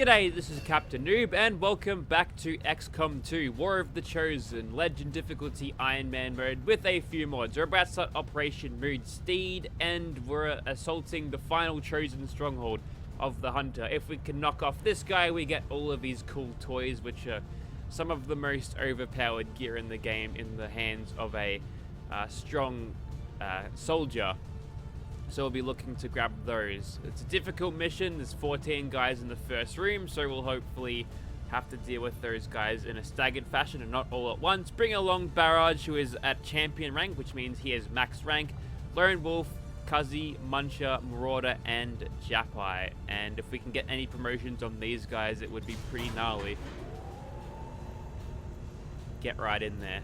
G'day, this is Captainoob, and welcome back to XCOM 2, War of the Chosen, Legend difficulty Iron Man mode with a few mods. We're about to start Operation Mood Steed, and we're assaulting the final chosen stronghold of the Hunter. If we can knock off this guy, we get all of these cool toys, which are some of the most overpowered gear in the game in the hands of a strong soldier. So we'll be looking to grab those. It's a difficult mission. There's 14 guys in the first room, so we'll hopefully have to deal with those guys in a staggered fashion and not all at once. Bring along Barrage, who is at champion rank, which means he is max rank. Lone Wolf, Cuzzy, Muncher, Marauder, and Japai. And if we can get any promotions on these guys, it would be pretty gnarly. Get right in there.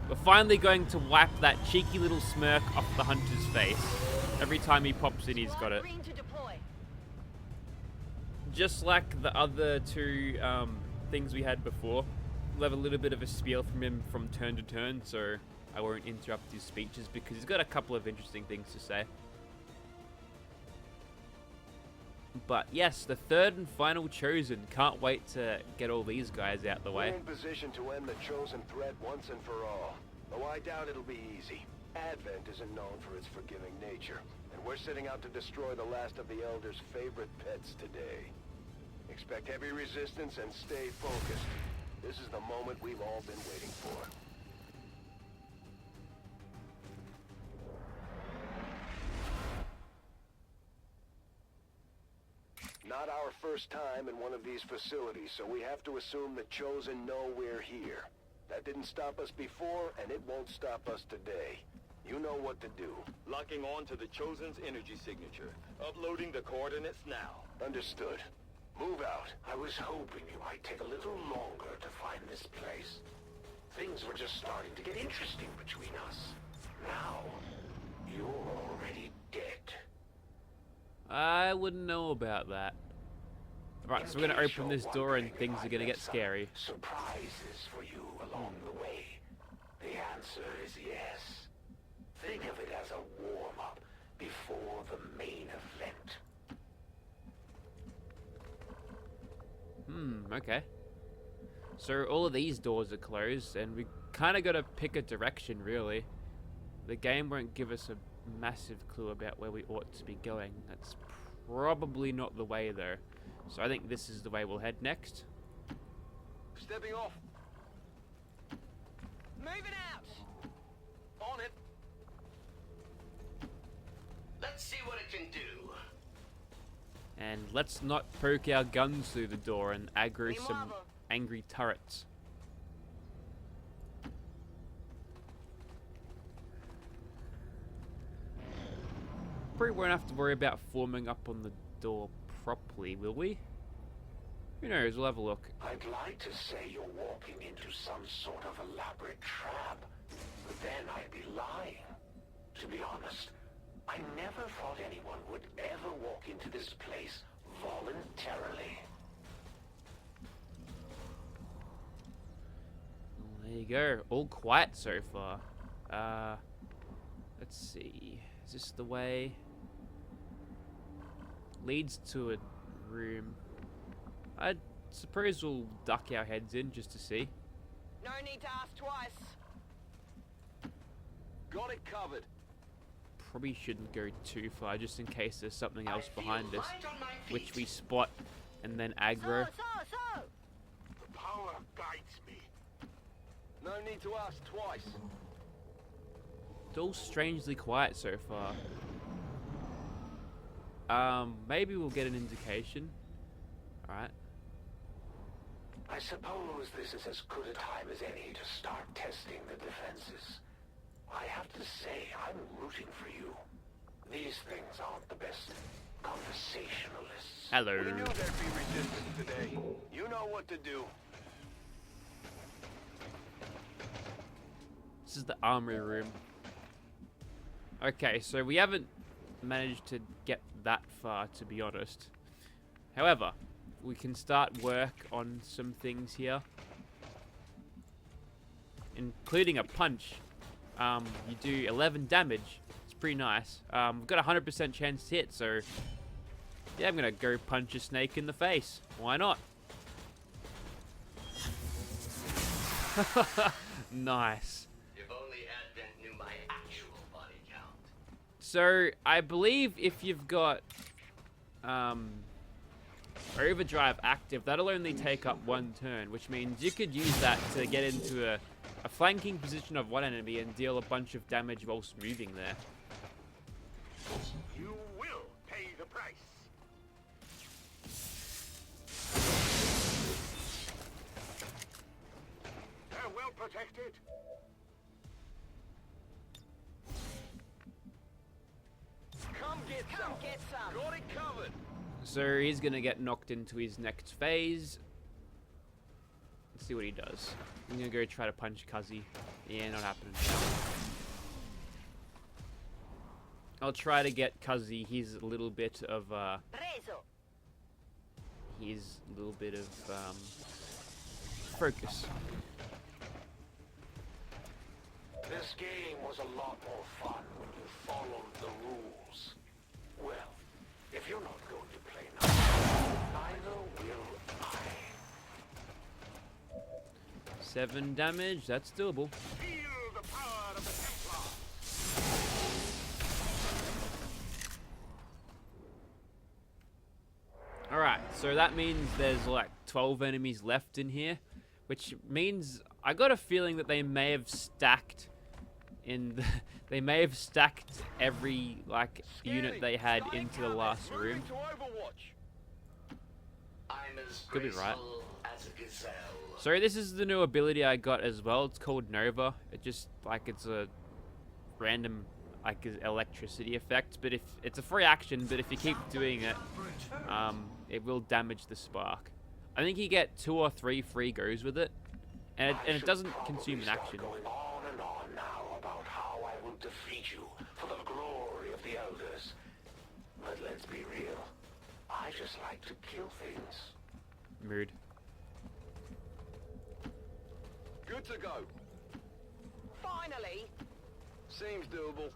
We're finally going to wipe that cheeky little smirk off the Hunter's face. Every time he pops in, he's got it. Just like the other two things we had before, we'll have a little bit of a spiel from him from turn to turn, so I won't interrupt his speeches because he's got a couple of interesting things to say. But yes, the third and final chosen. Can't wait to get all these guys out the way. We're in position to end the chosen threat once and for all. Though I doubt it'll be easy. Advent isn't known for its forgiving nature, and we're setting out to destroy the last of the Elder's favorite pets today. Expect heavy resistance and stay focused. This is the moment we've all been waiting for. Not our first time in one of these facilities, so we have to assume the Chosen know we're here. That didn't stop us before, and it won't stop us today. You know what to do. Locking on to the Chosen's energy signature. Uploading the coordinates now. Understood. Move out. I was hoping you might take a little longer to find this place. Things were just starting to get interesting between us. Now, you're already dead. I wouldn't know about that. Right, so we're going to open this door and things are going to get scary. Surprises for you along the way. The answer is yes. Think of it as a warm-up before the main event. Okay. So all of these doors are closed, and we kind of got to pick a direction, really. The game won't give us a massive clue about where we ought to be going. That's probably not the way, though. So I think this is the way we'll head next. Stepping off. Moving out. On it. Let's see what it can do. And let's not poke our guns through the door and aggro some angry turrets. Probably won't have to worry about forming up on the door properly, will we? Who knows, we'll have a look. I'd like to say you're walking into some sort of elaborate trap, but then I'd be lying. To be honest, I never thought anyone would ever walk into this place voluntarily. Well, there you go, all quiet so far. Let's see, is this the way? Leads to a room. I suppose we'll duck our heads in just to see. No need to ask twice. Got it covered. Probably shouldn't go too far just in case there's something else behind us, which we spot and then aggro. So. The power guides me. No need to ask twice. It's all strangely quiet so far. Maybe we'll get an indication. Alright. I suppose this is as good a time as any to start testing the defenses. I have to say, I'm rooting for you. These things aren't the best conversationalists. Hello. We knew there'd be resistance today. You know what to do. This is the armory room. Okay, so we haven't managed to get that far, to be honest. However, we can start work on some things here, including a punch. You do 11 damage. It's pretty nice. We've got a 100% chance to hit, so Yeah, I'm gonna go punch a snake in the face. Why not? Nice. If only Advent knew my actual body count. So, I believe if you've got overdrive active, that'll only take up 1 turn, which means you could use that to get into a flanking position of one enemy and deal a bunch of damage whilst moving there. You will pay the price. They're well protected. Come get some. Get some. Got it covered. So he's gonna get knocked into his next phase. Let's see what he does. I'm gonna go try to punch Cuzzy. Yeah, not happening. I'll try to get Cuzzy his little bit of Preso. focus. This game was a lot more fun when you followed the rules. Well, if you're not going to play now, neither will I. 7 damage, that's doable. Feel the power of the Templar. Alright, so that means there's like 12 enemies left in here, which means I got a feeling that they may have stacked they may have stacked every like unit they had into the last room. To Overwatch. I'm as Could be right. graceful as a gazelle. So this is the new ability I got as well. It's called Nova. It just like it's a random like electricity effect, but if it's a free action, but if you keep doing it, it will damage the spark. I think you get 2 or 3 free goes with it, and it doesn't consume an action. Going on and on now about how I will defeat you for the glory of the elders. But let's be real. I just like to kill things. Mood. Good to go. Finally. Seems doable.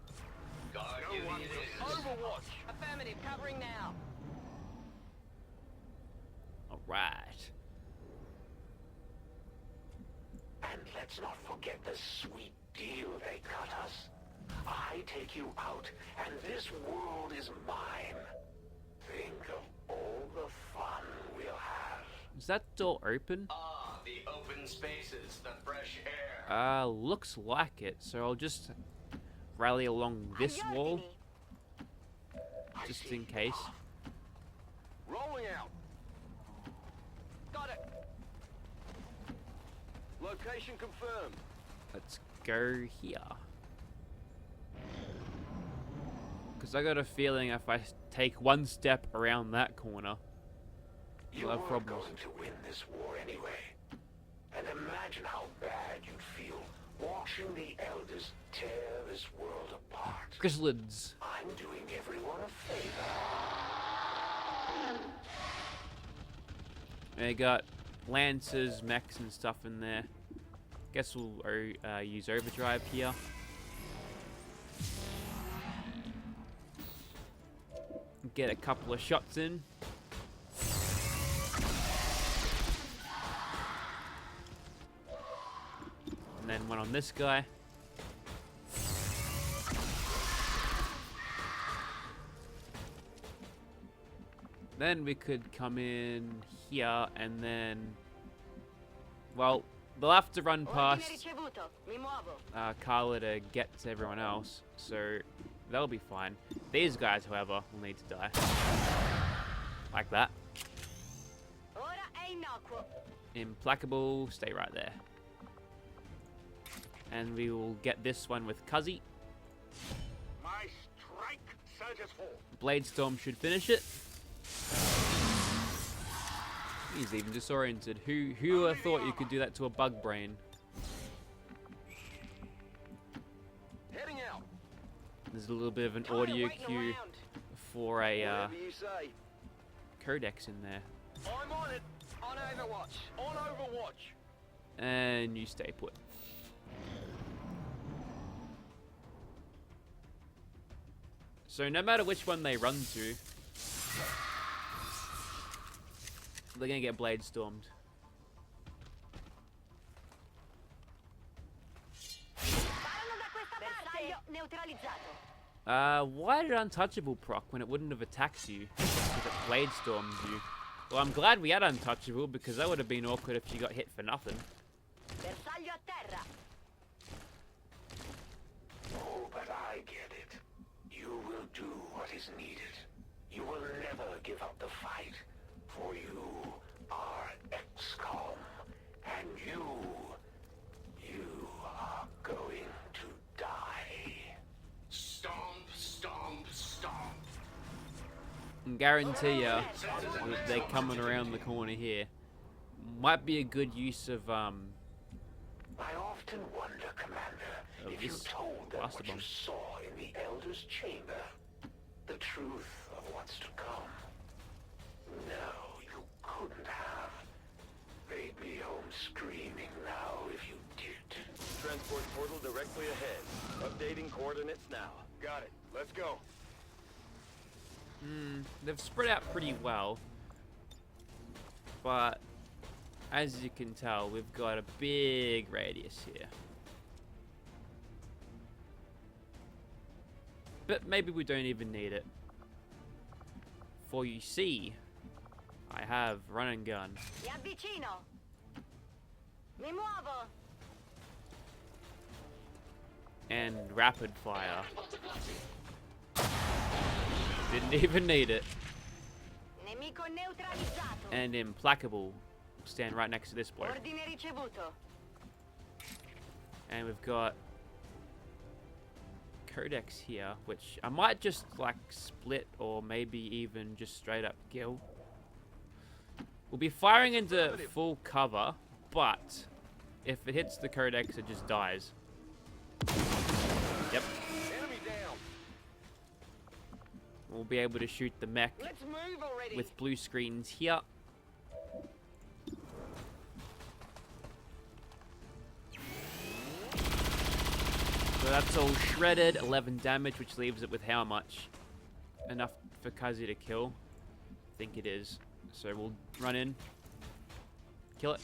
Guard No duty one it will is. Overwatch. Affirmative. Covering now. Alright. And let's not forget the sweet deal they cut us. I take you out, and this world is mine. Think of all the fun we'll have. Is that door open? Ah, the open spaces, the fresh air. Looks like it. So I'll just rally along this wall, just in case. Rolling out. Got it. Location confirmed. Let's go here. Because I got a feeling if I take 1 step around that corner, You we'll have weren't problems. going to win this war anyway. And imagine how bad you'd feel watching the elders tear this world apart. Grizzlids. I'm doing everyone a favor. They got lancers, mechs, and stuff in there. Guess we'll use overdrive here. Get a couple of shots in. And then one on this guy. Then we could come in here and then, well, they'll have to run Ordine past ricevuto. Mi muovo. Carla to get to everyone else, so they'll be fine. These guys, however, will need to die. Like that. Ora è innocuo. Implacable, stay right there. And we will get this one with Cuzzy. My strike surges forth. Bladestorm should finish it. He's even disoriented. Who would have thought you could do that to a bug brain? Heading out. There's a little bit of an Tired of audio waiting cue around. for a Whatever you say. codex in there. I'm on it. On Overwatch. On Overwatch. And you stay put. So no matter which one they run to, they're gonna get blade stormed. Bersaglio neutralizzato. Why did Untouchable proc when it wouldn't have attacked you if it blade storms you? Well, I'm glad we had Untouchable because that would have been awkward if you got hit for nothing. Bersaglio a terra. Oh, but I get it. You will do what is needed. You will never give up the fight, for you are XCOM, and you are going to die. Stomp, stomp, stomp. And guarantee ya, they're coming around the corner here. Might be a good use of I often wonder, Commander, if you this told them blaster what you bomb. saw in the Elder's chamber, the truth of what's to come. No, you couldn't have. They'd be home screaming now if you did. Transport portal directly ahead. Updating coordinates now. Got it. Let's go. They've spread out pretty well, but as you can tell, we've got a big radius here. But maybe we don't even need it. For you see, I have run and gun. Mi avvicino. Mi muovo. And rapid fire. Didn't even need it. Nemico neutralizzato. And implacable. Stand right next to this bloke. Ordine ricevuto. And we've got Codex here, which I might just like split or maybe even just straight up kill. We'll be firing into full cover, but if it hits the Codex, it just dies. Yep. Enemy down. We'll be able to shoot the mech Let's move already. with blue screens here. So that's all shredded, 11 damage, which leaves it with how much? Enough for Kazi to kill? I think it is. So we'll run in, kill it.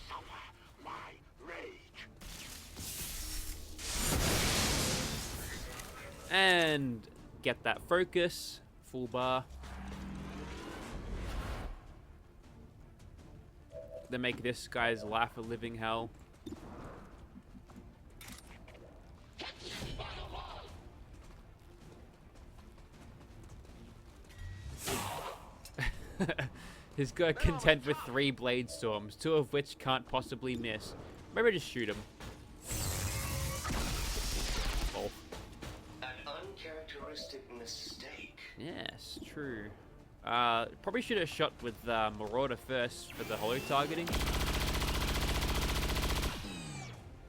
Suffer my rage. And get that focus, full bar. Then make this guy's life a living hell. He's got content with 3 blade storms, 2 of which can't possibly miss. Maybe just shoot him. Oh. An uncharacteristic mistake. Yes, true. Probably should have shot with Marauder first for the holo targeting.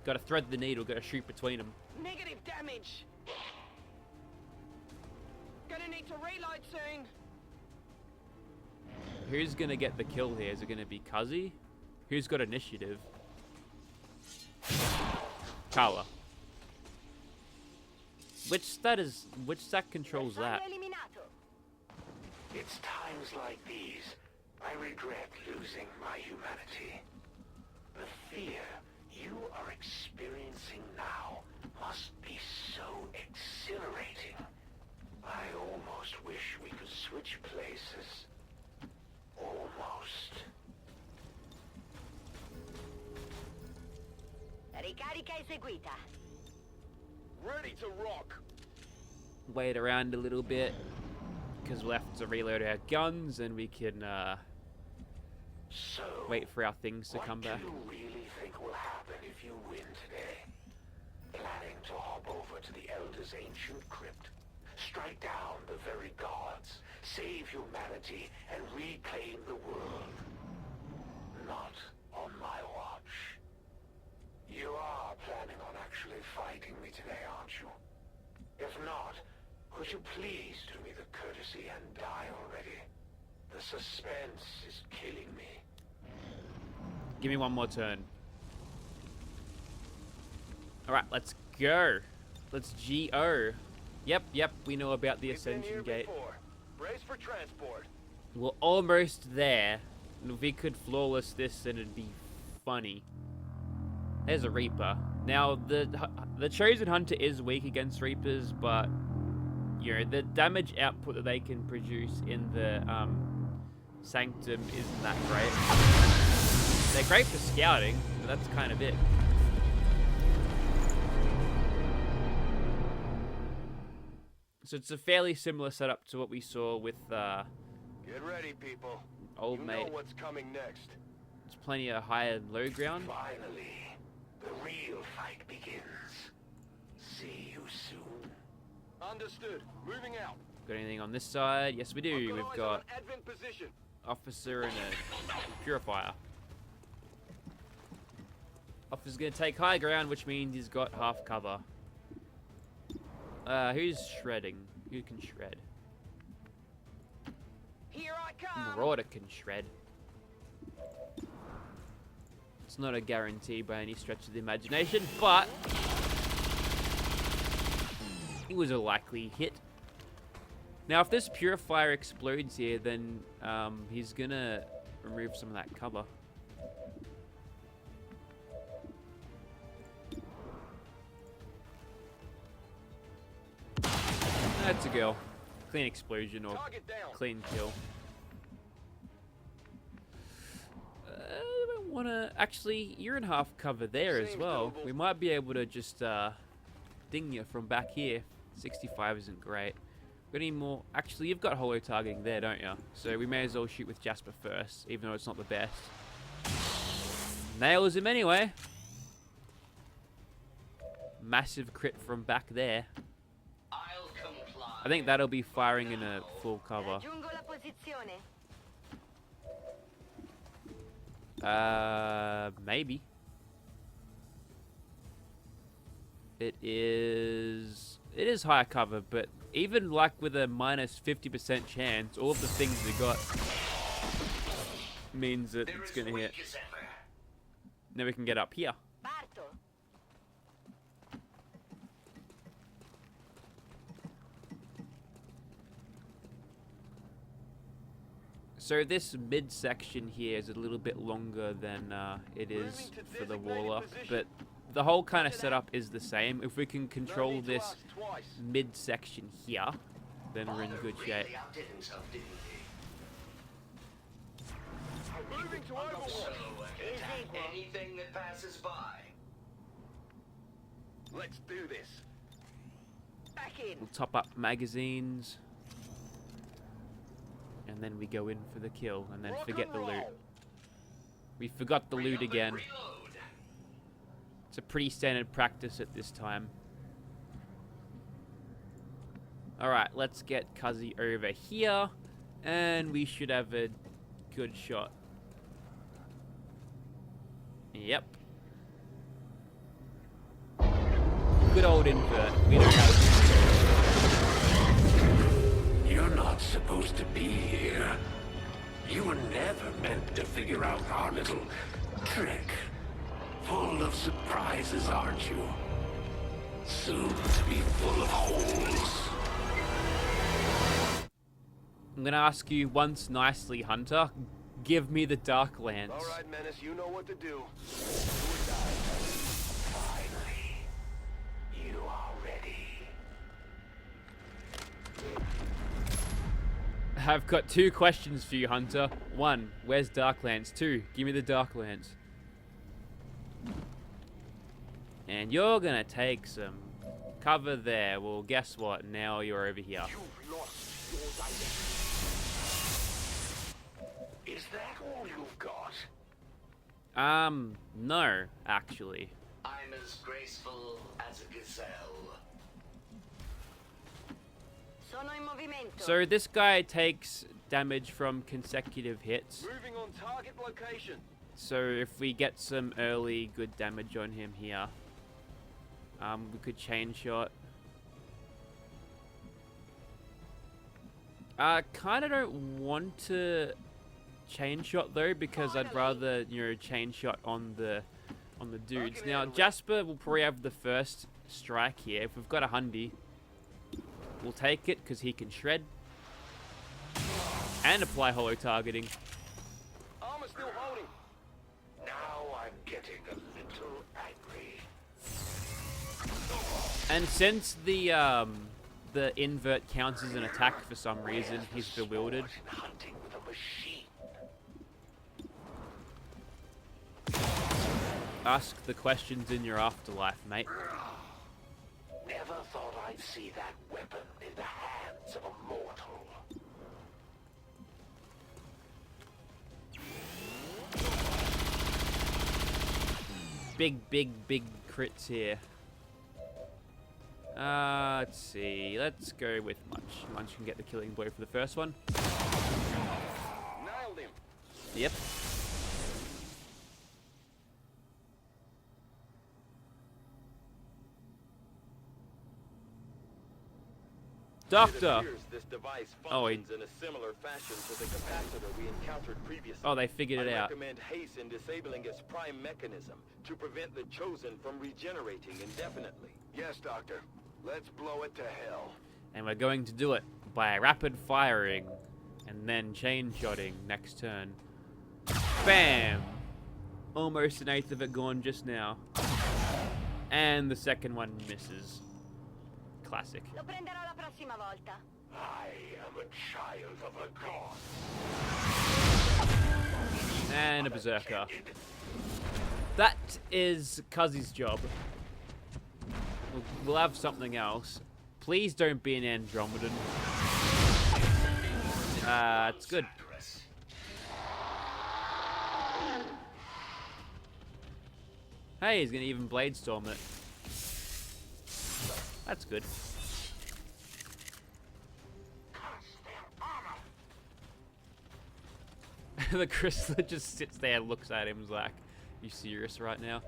Gotta thread the needle, gotta shoot between them. Negative damage. Gonna need to reload soon. Who's gonna get the kill here? Is it gonna be Kazi? Who's got initiative? Kawa. Which stat controls that? Bersaglio eliminato. It's times like these I regret losing my humanity. The fear you are experiencing now must be so exhilarating. I almost wish we could switch places. Almost. Ricarica eseguita. Ready to rock. Wait around a little bit, because we'll have to reload our guns and we can So, wait for our things to come back. What do you really think will happen if you win today? Planning to hop over to the Elder's ancient crypt, strike down the very gods, save humanity, and reclaim the world? Not on my watch. You are planning on actually fighting me today, aren't you? If not, could you please do me the courtesy and die already? The suspense is killing me. Give me one more turn. Alright, let's go. Let's G-O. Yep, we know about the We've been Ascension here Gate. before. Brace for transport. We're almost there. If we could flawless this, then it'd be funny. There's a Reaper. Now, the Chosen Hunter is weak against Reapers, but, you know, the damage output that they can produce in the Sanctum isn't that great. They're great for scouting, but that's kind of it. So it's a fairly similar setup to what we saw with Get ready, people. old You mate. know what's coming next. There's plenty of high and low ground. Finally, the real fight begins. See you soon. Understood. Moving out. Got anything on this side? Yes, we do. I've We've eyes got on Advent position. Officer and a Purifier. Officer's gonna take high ground, which means he's got half cover. Who's shredding? Who can shred? Here I come. Marauder can shred. It's not a guarantee by any stretch of the imagination, but it was a likely hit. Now, if this Purifier explodes here, then he's gonna remove some of that cover. That's a girl. Clean explosion or Target down. clean kill. I don't wanna... Actually, you're in half cover there as Seems well. doable. We might be able to just ding you from back here. 65 isn't great. Got any more? Actually, you've got holo targeting there, don't you? So we may as well shoot with Jasper first, even though it's not the best. Nails him anyway. Massive crit from back there. I'll comply. I think that'll be firing in a full cover. Raggiungo la posizione. Maybe. It is high cover, but even like with a minus 50% chance, all of the things we got means that it's gonna hit. Then we can get up here. Parto. So this midsection here is a little bit longer than it is for the Warlock, but the whole kind of setup is the same. If we can control this midsection here, then we're in good shape. Really outdid himself, didn't he? Moving to Overwatch. So, attack anything that passes by. Let's do this. Back in. We'll top up magazines, and then we go in for the kill, and then Rock forget and the loot. roll. We forgot the loot Reload, again. reload. It's a pretty standard practice at this time. Alright, let's get Cuzzy over here, and we should have a good shot. Yep. Good old invert. We don't have... You're not supposed to be here. You were never meant to figure out our little trick. Full of surprises, aren't you? Soon to be full of holes. I'm gonna ask you once nicely, Hunter. Give me the Darklance. All right, Menace, you know what to do. Finally, you are ready. I've got 2 questions for you, Hunter. 1, where's Darklance? 2, give me the Darklance. And you're gonna take some cover there. Well, guess what? Now you're over here. You've lost your direction. Is that all you've got? No, actually. I'm as graceful as a gazelle. Sono in movimento. So this guy takes damage from consecutive hits. Moving on target location. So if we get some early good damage on him here, we could chain shot. Kind of don't want to chain shot though, because I'd rather, you know, chain shot on the dudes. Now Jasper will probably have the first strike here. If we've got a Hundy, we'll take it because he can shred and apply holo targeting. I'm And since the invert counts as an attack for some reason, he's bewildered. Hunting with a machine. Ask the questions in your afterlife, mate. Never thought I'd see that weapon in the hands of a mortal. Big crits here. Let's see. Let's go with Munch. Munch can get the killing blow for the first one. Nailed him. Yep. It Doctor! appears this device Oh, functions in a similar fashion to the capacitor we encountered previously. Oh, they figured it I out. recommend haste in disabling its prime mechanism to prevent the Chosen from regenerating indefinitely. Yes, Doctor. Let's blow it to hell. And we're going to do it by rapid firing and then chain shotting next turn. Bam! Almost an eighth of it gone just now. And the second one misses. Classic. Lo prenderò la prossima volta. I am a child of a god. And a berserker. That is Cuzzy's job. We'll have something else. Please don't be an Andromedan. It's good. Hey, he's gonna even Bladestorm it. That's good. The Chrysler just sits there and looks at him and is like, you serious right now?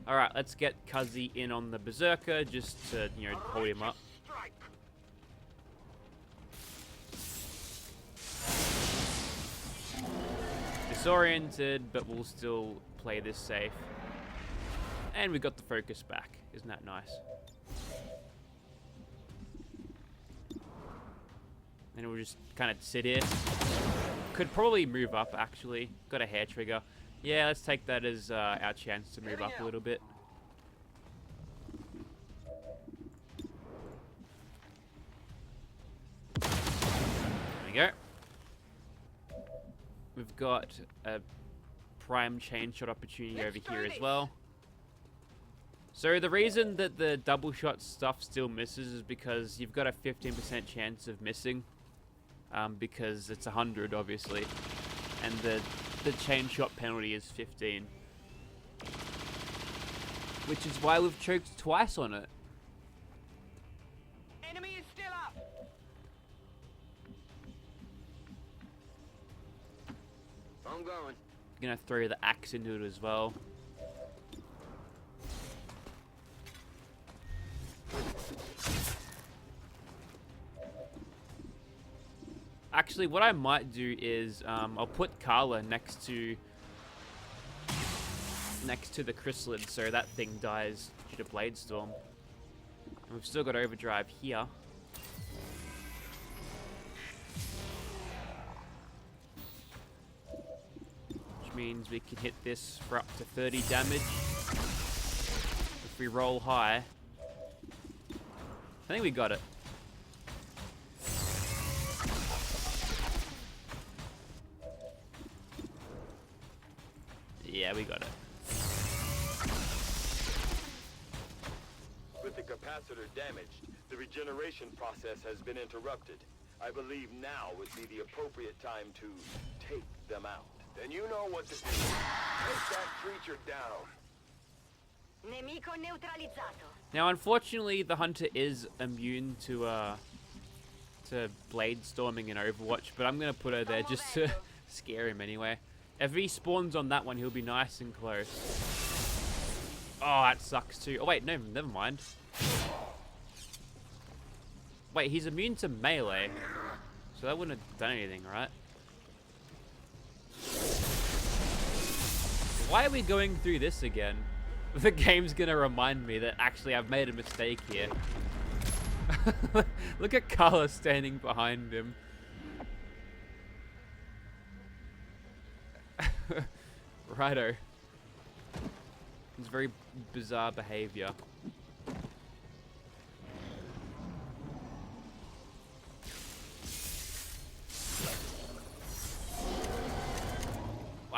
Alright, let's get Cuzzy in on the Berserker just to, you know, hold him up. Disoriented, but we'll still play this safe. And we got the focus back. Isn't that nice? And we'll just kind of sit here. Could probably move up, actually. Got a hair trigger. Yeah, let's take that as our chance to move up a little bit. There we go. We've got a prime chain shot opportunity over here as well. So the reason that the double shot stuff still misses is because you've got a 15% chance of missing. Because it's 100, obviously. And the chain shot penalty is 15. Which is why we've choked twice on it. Enemy is still up. I'm going. Gonna throw the axe into it as well. Actually, what I might do is I'll put Carla next to the Chrysalid, so that thing dies due to Bladestorm. And we've still got Overdrive here. Which means we can hit this for up to 30 damage. If we roll high. I think we got it. Yeah, we got it. With the capacitor damaged, the regeneration process has been interrupted. I believe now would be the appropriate time to take them out. Then you know what to do. Take that creature down. Nemico neutralizzato. Now, unfortunately, the Hunter is immune to blade storming in Overwatch, but I'm gonna put her there just to scare him anyway. If he spawns on that one, he'll be nice and close. Oh, that sucks too. Oh wait, no, never mind. Wait, he's immune to melee, so that wouldn't have done anything, right? Why are we going through this again? The game's gonna remind me that actually I've made a mistake here. Look at Carla standing behind him. Righto. It's very bizarre behavior.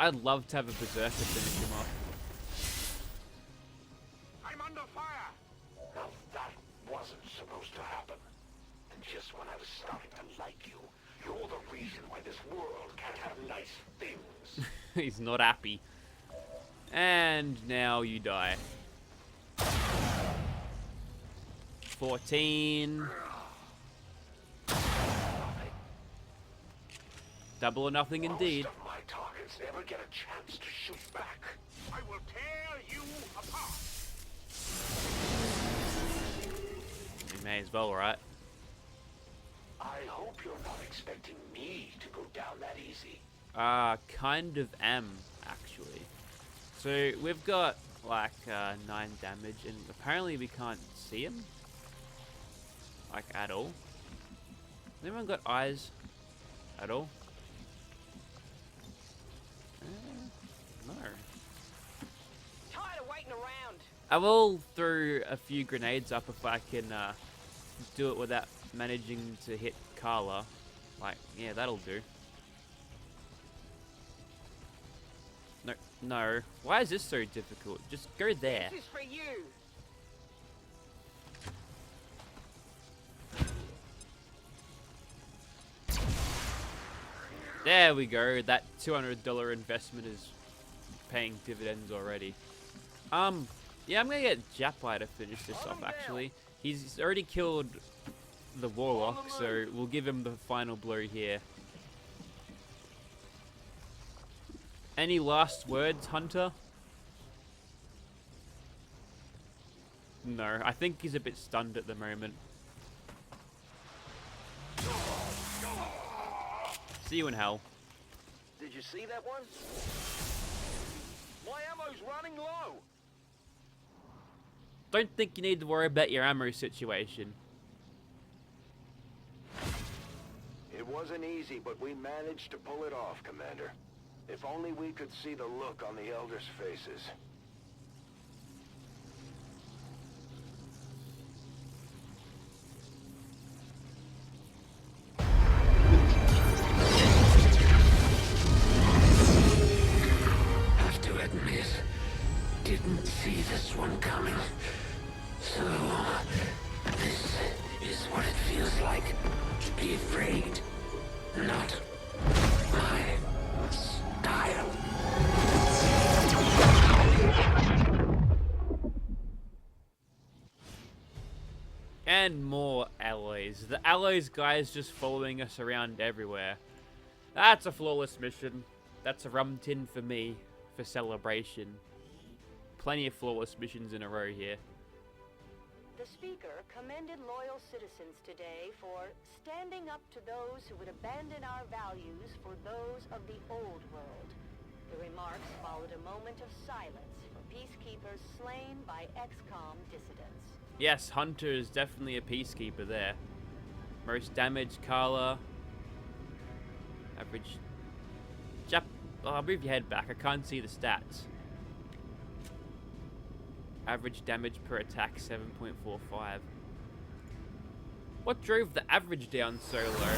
I'd love to have a berserker finish him off. I'm under fire! Now that wasn't supposed to happen. And just when I was starting to like you, you're the reason why this world can't have nice things. He's not happy. And now you die. 14. Double or nothing indeed. Most of my targets never get a chance to shoot back. I will tear you apart. You may as well, right? I hope you're not expecting me to go down that easy. Kind of am, actually. So we've got like 9 damage, and apparently we can't see him, like at all. Has anyone got eyes at all? No. Tired of waiting around. I will throw a few grenades up if I can do it without managing to hit Carla. Like, yeah, that'll do. No, no. Why is this so difficult? Just go there. This is for you. There we go. That $200 investment is paying dividends already. Yeah, I'm gonna get Japai to finish this off. Actually, he's already killed the Warlock, so we'll give him the final blow here. Any last words, Hunter? No, I think he's a bit stunned at the moment. See you in hell. Did you see that one? My ammo's running low. Don't think you need to worry about your ammo situation. It wasn't easy, but we managed to pull it off, Commander. If only we could see the look on the Elders' faces. Have to admit, didn't see this one coming. So, this is what it feels like to be afraid. Not my style. And more alloys. The alloys guys just following us around everywhere. That's a flawless mission. That's a rum tin for me for celebration. Plenty of flawless missions in a row here. The speaker commended loyal citizens today for standing up to those who would abandon our values for those of the old world. The remarks followed a moment of silence for peacekeepers slain by XCOM dissidents. Yes, Hunter is definitely a peacekeeper there. Most damage, Carla. Average. Oh, I'll move your head back. I can't see the stats. Average damage per attack, 7.45. What drove the average down so low?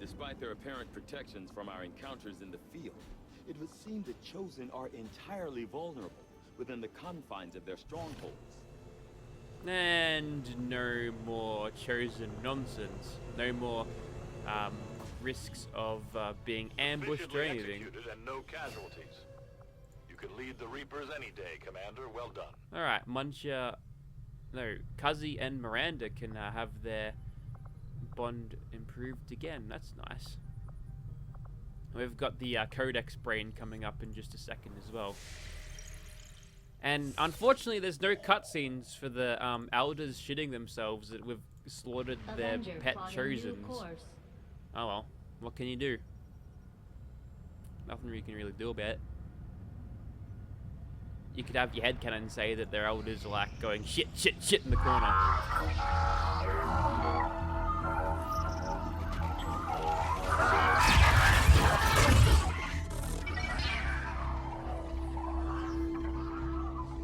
Despite their apparent protections from our encounters in the field, it would seem the Chosen are entirely vulnerable within the confines of their strongholds. And no more Chosen nonsense. No more risks of being ambushed or anything. Executed and no casualties. You can lead the Reapers any day, Commander. Well done. Alright, Muncher... No, Cuzzy and Miranda can have their bond improved again. That's nice. We've got the Codex Brain coming up in just a second as well. And unfortunately, there's no cutscenes for the elders shitting themselves that we've slaughtered their pet Chosens. Oh well, what can you do? Nothing you can really do about it. You could have your headcanon say that their elders are like going shit, shit, shit in the corner.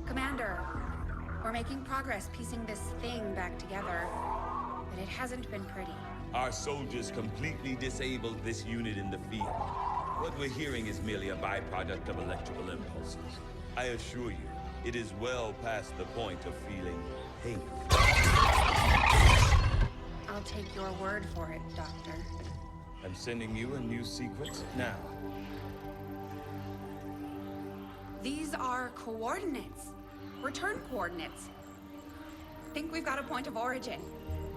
Commander, we're making progress piecing this thing back together. but it hasn't been pretty. Our soldiers completely disabled this unit in the field. What we're hearing is merely a byproduct of electrical impulses. I assure you, it is well past the point of feeling pain. I'll take your word for it, Doctor. I'm sending you a new sequence now. These are coordinates. Return coordinates. Think we've got a point of origin.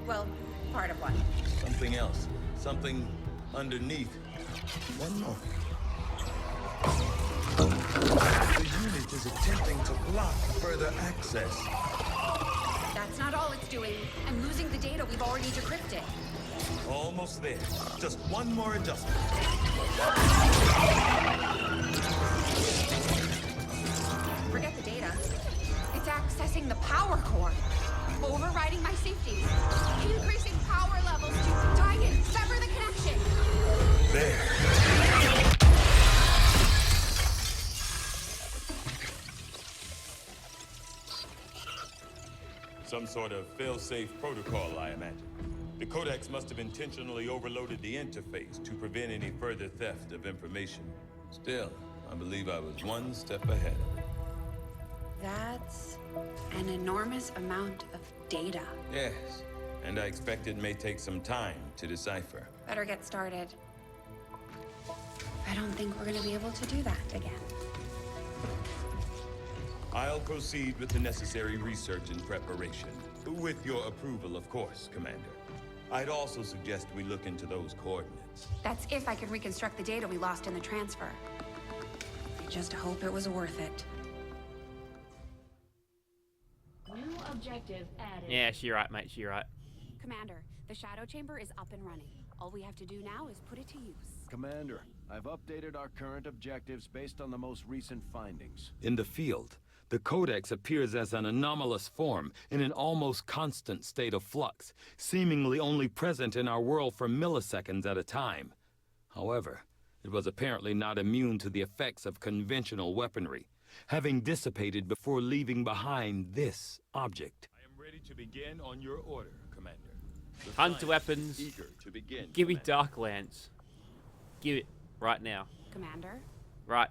Well, part of one. Something else. Something underneath. One more. The unit is attempting to block further access. That's not all it's doing. I'm losing the data we've already decrypted. Almost there. Just one more adjustment. Forget the data. It's accessing the power core. Overriding my safety. Increasing power levels to Titan. Sever the connection. There. Some sort of fail-safe protocol, I imagine. The Codex must have intentionally overloaded the interface to prevent any further theft of information. Still, I believe I was one step ahead of it. That's an enormous amount of data. Yes, and I expect it may take some time to decipher. Better get started. I don't think we're gonna be able to do that again. I'll proceed with the necessary research and preparation. With your approval, of course, Commander. I'd also suggest we look into those coordinates. That's if I can reconstruct the data we lost in the transfer. I just hope it was worth it. New objective added. Yeah, she right, mate, she right. Commander, the Shadow Chamber is up and running. All we have to do now is put it to use. Commander, I've updated our current objectives based on the most recent findings. In the field, the Codex appears as an anomalous form in an almost constant state of flux, seemingly only present in our world for milliseconds at a time. However, it was apparently not immune to the effects of conventional weaponry, having dissipated before leaving behind this object. I am ready to begin on your order, Commander. Hunt weapons. Eager to begin, Give me Commander. Darklance. Give it right now. Commander? Right,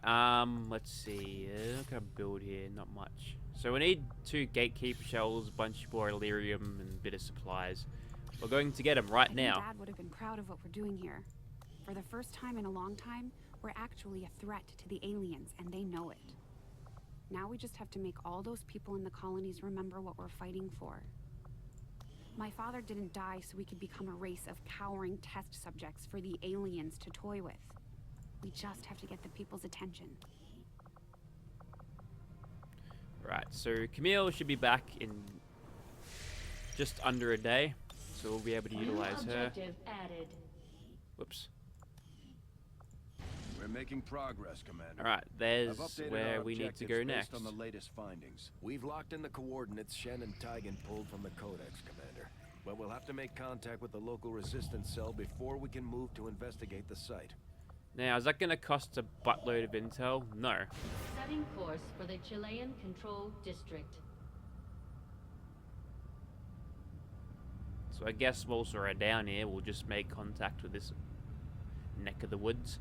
let's see. What can I build here? Not much. So we need 2 gatekeeper shells, a bunch more Illyrium, and a bit of supplies. We're going to get them right now. Dad would have been proud of what we're doing here. For the first time in a long time, we're actually a threat to the aliens, and they know it. Now we just have to make all those people in the colonies remember what we're fighting for. My father didn't die so we could become a race of cowering test subjects for the aliens to toy with. We just have to get the people's attention. Right, so Camille should be back in just under a day, so we'll be able to utilize her. Objective added. Whoops. We're making progress, Commander. Alright, there's I've updated where our we need to objectives go based next. on the latest findings. We've locked in the coordinates Shen and Tigan pulled from the Codex, Commander. But we'll have to make contact with the local resistance cell before we can move to investigate the site. Now, is that going to cost a buttload of intel? No. Setting course for the Chilean Control District. So I guess whilst we're down here, we'll just make contact with this neck of the woods.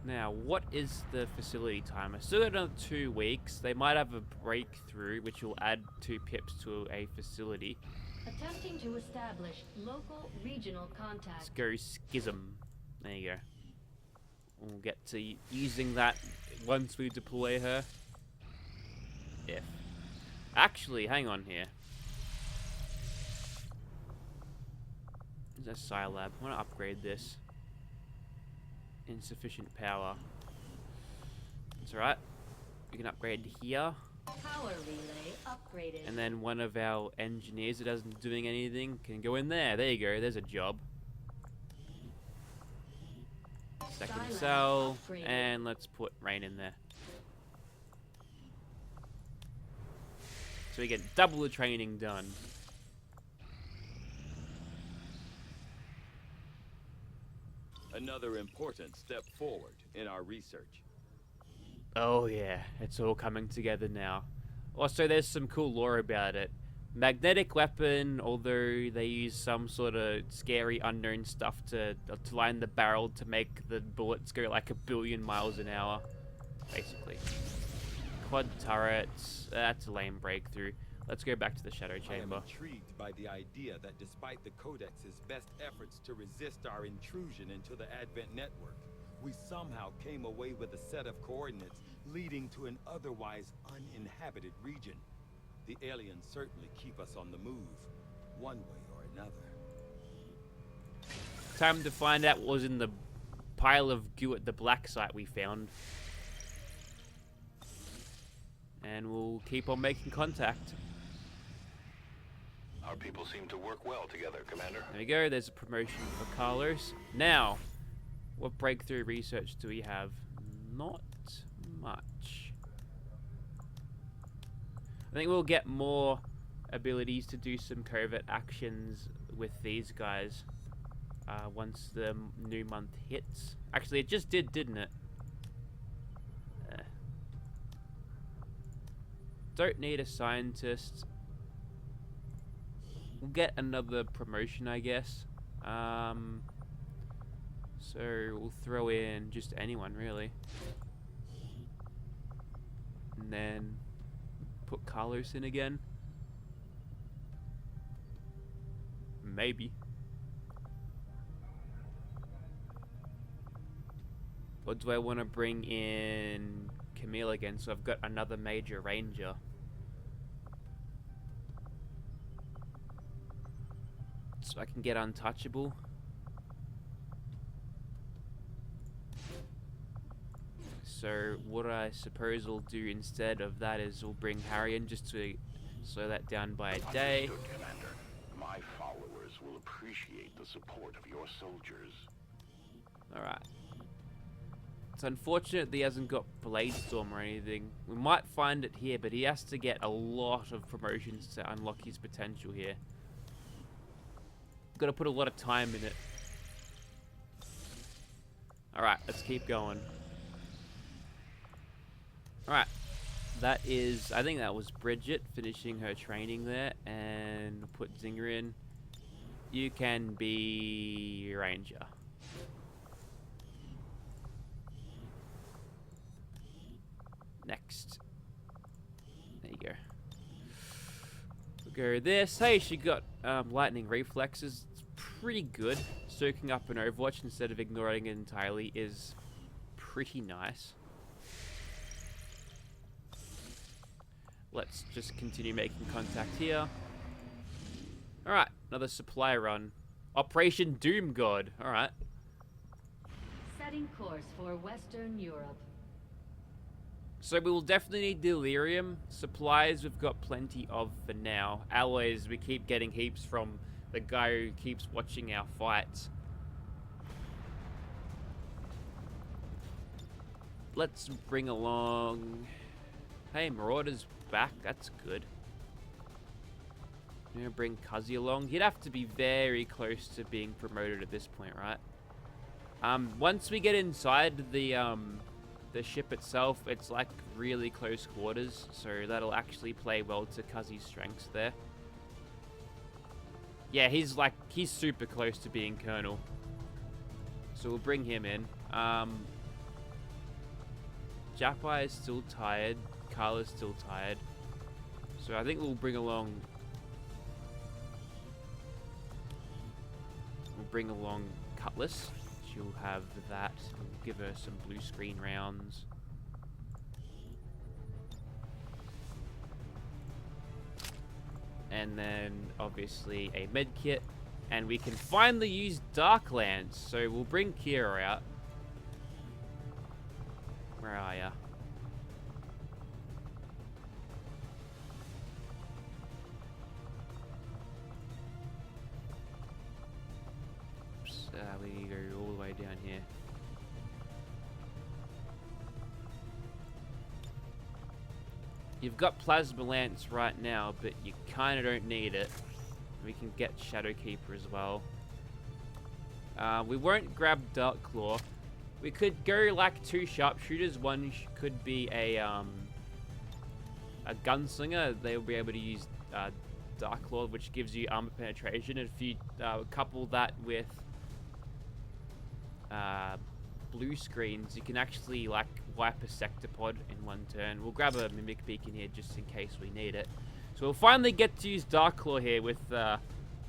Now, what is the facility time? I still got another 2 weeks. They might have a breakthrough, which will add 2 pips to a facility. Attempting to establish local regional Let's contact. go Schism. There you go. We'll get to using that once we deploy her. If. Actually, hang on here. There's a Scilab. I want to upgrade this. Insufficient power. That's alright. We can upgrade here. Power relay upgraded. And then one of our engineers that isn't doing anything can go in there. There you go. There's a job. Second Skylab cell. upgraded. And let's put Rain in there. So we get double the training done. Another important step forward in our research. Oh yeah, it's all coming together now. Also, there's some cool lore about it. magnetic weapon, although they use some sort of scary unknown stuff to line the barrel to make the bullets go like 1 billion miles an hour, basically. Quad turrets, that's a lame breakthrough. Let's go back to the Shadow Chamber. I am intrigued by the idea that despite the Codex's best efforts to resist our intrusion into the Advent network, we somehow came away with a set of coordinates leading to an otherwise uninhabited region. The aliens certainly keep us on the move, one way or another. Time to find out what was in the pile of goo at the black site we found. And we'll keep on making contact. Our people seem to work well together, Commander. There we go, there's a promotion for Carlos. Now, what breakthrough research do we have? Not much. I think we'll get more abilities to do some covert actions with these guys once the new month hits. Actually, it just did, didn't it? Don't need a scientist. We'll get another promotion, I guess. So we'll throw in just anyone, really. And then put Carlos in again. Maybe. Or do I want to bring in Camille again, so I've got another major ranger? So I can get untouchable. So what I suppose we'll do instead of that is we'll bring Harry in just to slow that down by a day. Understood, Commander. My followers will appreciate the support of your soldiers. Alright. It's unfortunate that he hasn't got Bladestorm or anything. We might find it here, but he has to get a lot of promotions to unlock his potential here. Got to put a lot of time in it. Alright, let's keep going. Alright. That is, I think that was Bridget finishing her training there. And we'll put Zinger in. You can be Ranger. Next. There you go. We'll go this. Hey, she got lightning reflexes. It's pretty good. Soaking up an Overwatch instead of ignoring it entirely is pretty nice. Let's just continue making contact here. Alright, another supply run. Operation Doom God. Alright. Setting course for Western Europe. So we will definitely need delirium. Supplies we've got plenty of for now. Alloys we keep getting heaps from the guy who keeps watching our fights. Let's bring along... Hey, Marauder's back. That's good. I'm gonna bring Cuzzy along. He'd have to be very close to being promoted at this point, right? Once we get inside the ship itself, it's like really close quarters, so that'll actually play well to Cuzzy's strengths there. Yeah, he's super close to being Colonel. So we'll bring him in. Japai is still tired. Carla's still tired. So I think we'll bring along... Cutlass. She'll have that. We'll give her some blue screen rounds. And then, obviously, a med kit. And we can finally use Darklance. So we'll bring Kira out. Where are ya? We go all the way down here. You've got Plasma Lance right now, but you kind of don't need it. We can get Shadowkeeper as well. We won't grab Dark Claw. We could go like 2 sharpshooters. One could be a gunslinger. They'll be able to use Dark Lord, which gives you armor penetration. And if you couple that with blue screens, you can actually like wipe a sectopod in one turn. We'll grab a Mimic Beacon here just in case we need it. So we'll finally get to use Dark Claw here with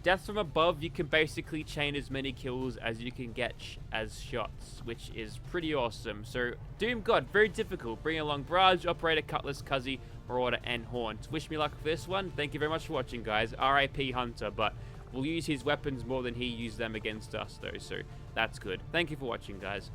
Death from Above. You can basically chain as many kills as you can get as shots, which is pretty awesome. So Doom God, very difficult. Bring along Barrage, Operator, Cutlass, Cuzzy, Marauder, and Haunt. Wish me luck for this one. Thank you very much for watching, guys. RIP Hunter, but we'll use his weapons more than he used them against us, though, so that's good. Thank you for watching, guys.